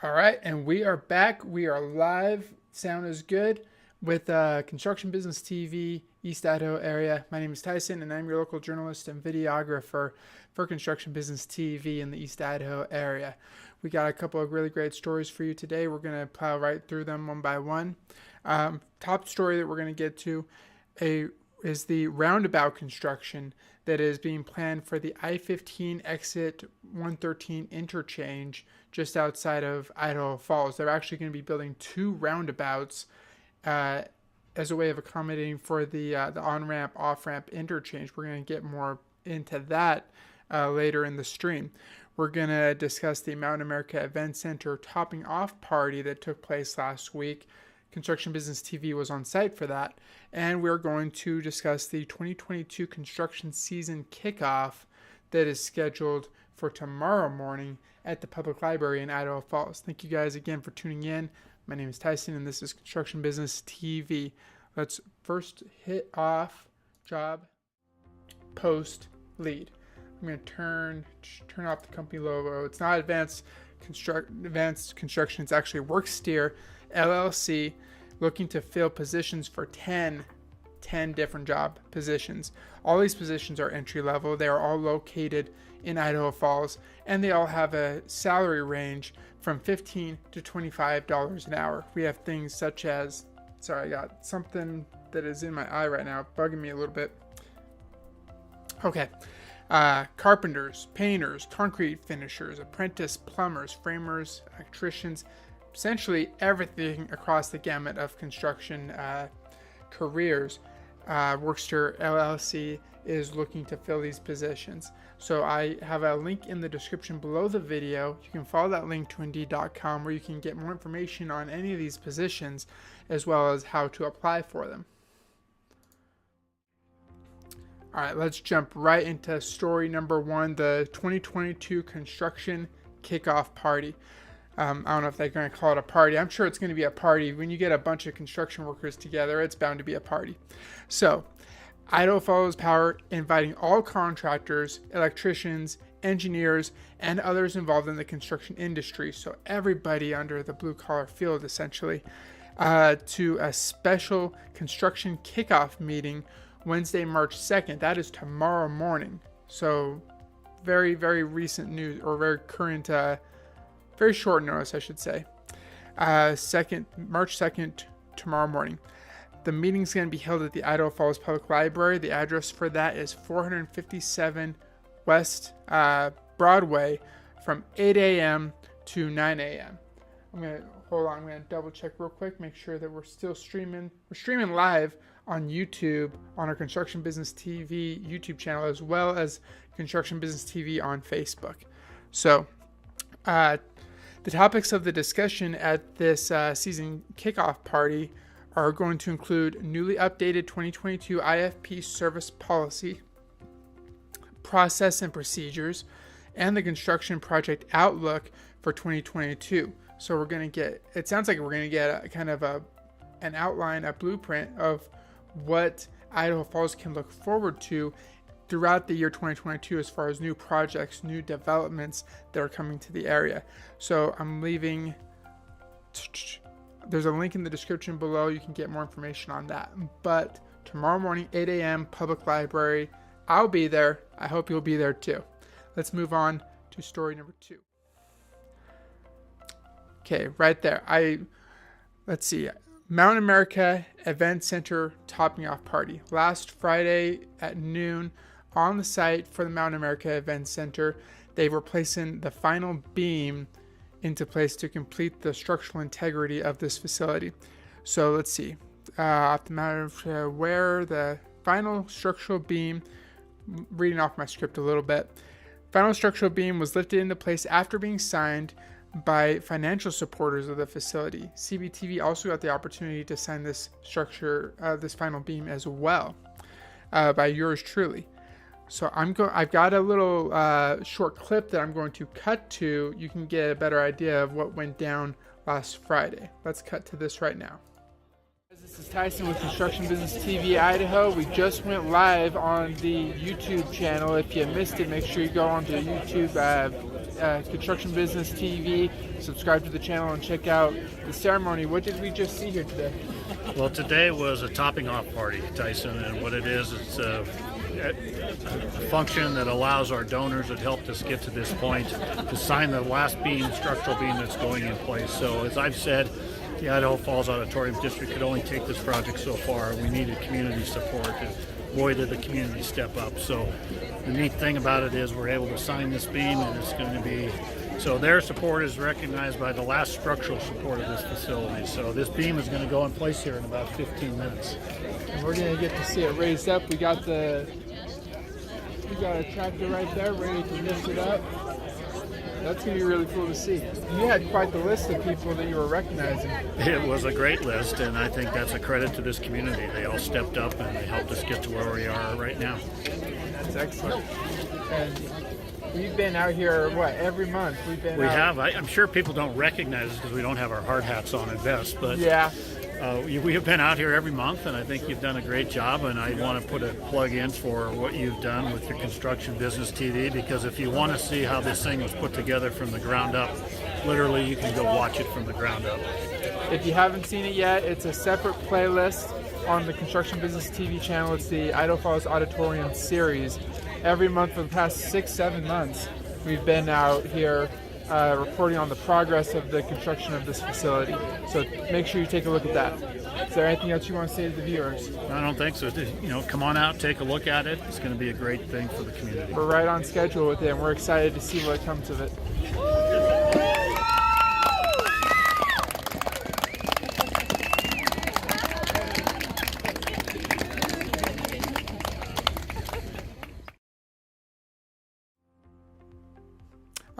All right, and we are back. We are live. Sound is good with Construction Business TV, East Idaho area. My name is Tyson, and I'm your local journalist and videographer for Construction Business TV in the East Idaho area. We got a couple of really great stories for you today. We're going to plow right through them one by one. Top story that we're going to get to is the roundabout construction that is being planned for the I-15 exit 113 interchange just outside of Idaho Falls. They're actually going to be building two roundabouts as a way of accommodating for the on-ramp, off-ramp interchange. We're going to get more into that later in the stream. We're going to discuss the Mountain America Event Center topping off party that took place last week. Construction Business TV was on site for that. And we're going to discuss the 2022 Construction Season Kickoff that is scheduled for tomorrow morning at the Public Library in Idaho Falls. Thank you guys again for tuning in. My name is Tyson, and this is Construction Business TV. Let's first hit off job, post, lead. I'm going to turn off the company logo. It's not Advanced Construction. It's actually Worksteer LLC, looking to fill positions for 10 different job positions. All these positions are entry level. They are all located in Idaho Falls, and they all have a salary range from $15 to $25 an hour. We have things such as, sorry, I got something that is in my eye right now, bugging me a little bit. Okay. Carpenters, painters, concrete finishers, apprentice plumbers, framers, electricians, essentially everything across the gamut of construction careers. Workster LLC is looking to fill these positions. So I have a link in the description below the video. You can follow that link to Indeed.com, where you can get more information on any of these positions as well as how to apply for them. All right, let's jump right into story number one, the 2022 Construction Kickoff Party. I don't know if they're going to call it a party. I'm sure it's going to be a party. When you get a bunch of construction workers together, it's bound to be a party. So, Idaho Falls Power inviting all contractors, electricians, engineers, and others involved in the construction industry, so everybody under the blue-collar field, essentially, to a special construction kickoff meeting Wednesday, March 2nd. That is tomorrow morning. So, very, very recent news, or very current, very short notice, I should say. March 2nd, tomorrow morning. The meeting is going to be held at the Idaho Falls Public Library. The address for that is 457 West Broadway from 8 a.m. to 9 a.m. I'm going to double check real quick, make sure that we're still streaming. We're streaming live on YouTube, on our Construction Business TV YouTube channel, as well as Construction Business TV on Facebook. So, the topics of the discussion at this season kickoff party are going to include newly updated 2022 IFP service policy, process and procedures, and the construction project outlook for 2022. So we're going to get, it sounds like we're going to get a kind of an outline, a blueprint of what Idaho Falls can look forward to throughout the year 2022 as far as new projects, new developments that are coming to the area. So I'm leaving, there's a link in the description below. You can get more information on that. But tomorrow morning, 8 a.m., Public Library. I'll be there. I hope you'll be there too. Let's move on to story number two. Okay, right there. Let's see. Mountain America Event Center topping off party. Last Friday at noon on the site for the Mountain America Event Center, they were placing the final beam into place to complete the structural integrity of this facility. So let's see. At the matter of where the final structural beam, reading off my script a little bit, final structural beam was lifted into place after being signed by financial supporters of the facility. CBTV also got the opportunity to sign this structure, this final beam as well, by yours truly. So I've got a little short clip that I'm going to cut to. You can get a better idea of what went down last Friday. Let's cut to this right now. This is Tyson with Construction Business TV Idaho. We just went live on the YouTube channel. If you missed it, make sure you go onto YouTube Construction Business TV. Subscribe to the channel and check out the ceremony. What did we just see here today? Well, today was a topping off party, Tyson, and what it is, it's a function that allows our donors that helped us get to this point to sign the last beam, structural beam that's going in place. So as I've said, the Idaho Falls Auditorium District could only take this project so far. We needed community support, and boy did the community step up. So the neat thing about it is we're able to sign this beam, and it's going to be, so their support is recognized by the last structural support of this facility. So this beam is going to go in place here in about 15 minutes. And we're going to get to see it raised up. We got a tractor right there ready to lift it up. That's going to be really cool to see. You had quite the list of people that you were recognizing. It was a great list, and I think that's a credit to this community. They all stepped up and they helped us get to where we are right now. That's excellent. And we've been out here, what, every month? We have. I'm sure people don't recognize us because we don't have our hard hats on at best, but yeah. We have been out here every month, and I think you've done a great job, and I want to put a plug in for what you've done with your Construction Business TV, because if you want to see how this thing was put together from the ground up, literally you can go watch it from the ground up. If you haven't seen it yet, it's a separate playlist on the Construction Business TV channel. It's the Idaho Falls Auditorium series. Every month for the past 6-7 months, we've been out here reporting on the progress of the construction of this facility. So make sure you take a look at that. Is there anything else you want to say to the viewers? I don't think so. Come on out, take a look at it. It's going to be a great thing for the community. We're right on schedule with it, and we're excited to see what comes of it.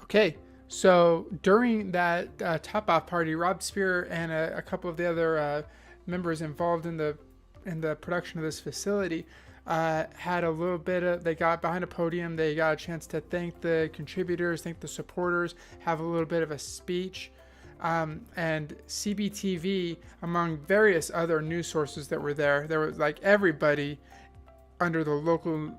Okay. So during that top-off party, Rob Spear and a couple of the other members involved in the production of this facility had a little bit of, they got behind a podium, they got a chance to thank the contributors, thank the supporters, have a little bit of a speech. And CBTV, among various other news sources that were there was like everybody under the local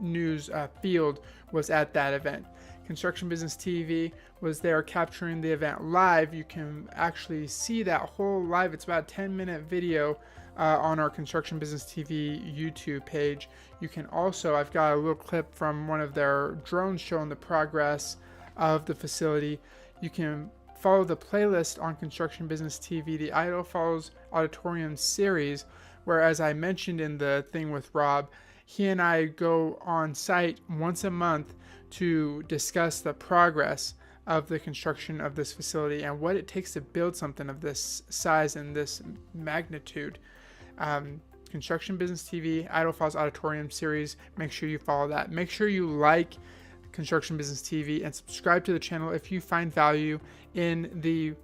news field was at that event. Construction Business TV was there capturing the event live. You can actually see that whole live. It's about a 10-minute video on our Construction Business TV YouTube page. You can also, I've got a little clip from one of their drones showing the progress of the facility. You can follow the playlist on Construction Business TV, the Idaho Falls Auditorium series, where, as I mentioned in the thing with Rob, he and I go on site once a month to discuss the progress of the construction of this facility and what it takes to build something of this size and this magnitude. Construction Business TV, Idaho Falls Auditorium series, make sure you follow that. Make sure you like Construction Business TV and subscribe to the channel if you find value in the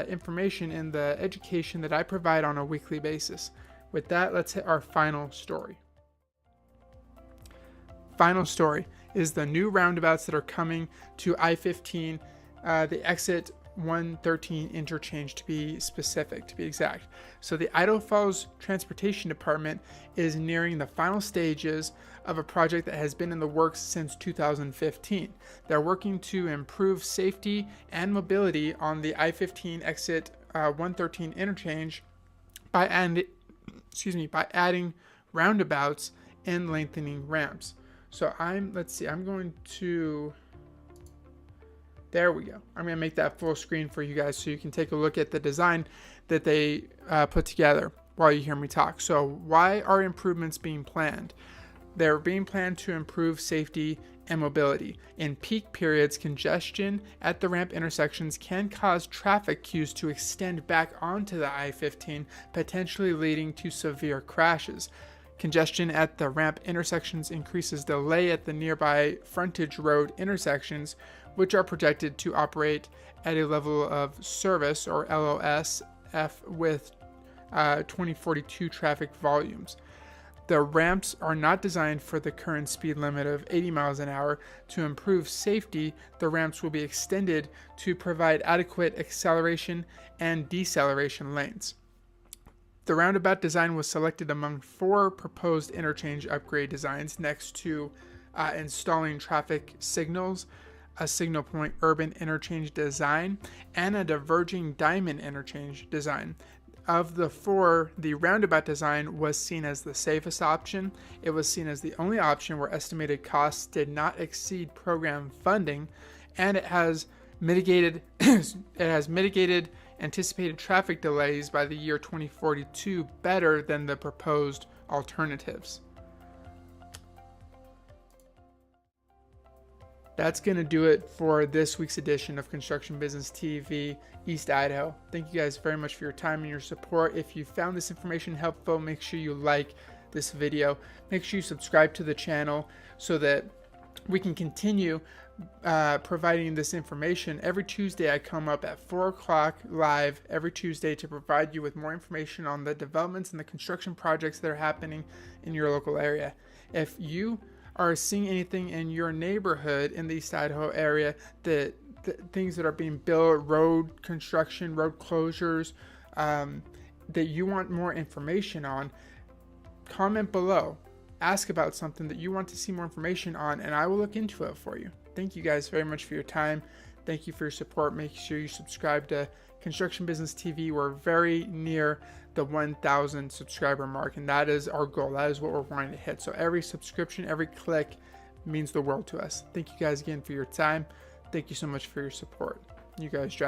information, in the education that I provide on a weekly basis. With that, let's hit our final story. Final story is the new roundabouts that are coming to I-15, the exit 113 interchange to be specific, to be exact. So the Idaho Falls Transportation Department is nearing the final stages of a project that has been in the works since 2015. They're working to improve safety and mobility on the I-15 exit 113 interchange by adding roundabouts and lengthening ramps. So I'm going to, there we go. I'm going to make that full screen for you guys so you can take a look at the design that they put together while you hear me talk. So why are improvements being planned? They're being planned to improve safety and mobility. In peak periods, congestion at the ramp intersections can cause traffic queues to extend back onto the I-15, potentially leading to severe crashes. Congestion at the ramp intersections increases delay at the nearby frontage road intersections, which are projected to operate at a level of service, or LOS, with 2042 traffic volumes. The ramps are not designed for the current speed limit of 80 miles an hour. To improve safety, the ramps will be extended to provide adequate acceleration and deceleration lanes. The roundabout design was selected among 4 proposed interchange upgrade designs next to installing traffic signals, a signal point urban interchange design, and a diverging diamond interchange design. Of the four, the roundabout design was seen as the safest option. It was seen as the only option where estimated costs did not exceed program funding, and it has mitigated anticipated traffic delays by the year 2042 better than the proposed alternatives. That's going to do it for this week's edition of Construction Business TV East Idaho. Thank you guys very much for your time and your support. If you found this information helpful, make sure you like this video. Make sure you subscribe to the channel so that we can continue providing this information. Every Tuesday I come up at 4 o'clock live every Tuesday to provide you with more information on the developments and the construction projects that are happening in your local area. If you are seeing anything in your neighborhood in the East Idaho area, the things that are being built, road construction, road closures, that you want more information on, comment below. Ask about something that you want to see more information on, and I will look into it for you. Thank you guys very much for your time. Thank you for your support. Make sure you subscribe to Construction Business TV. We're very near the 1,000 subscriber mark, and that is our goal. That is what we're wanting to hit. So every subscription, every click means the world to us. Thank you guys again for your time. Thank you so much for your support. You guys drive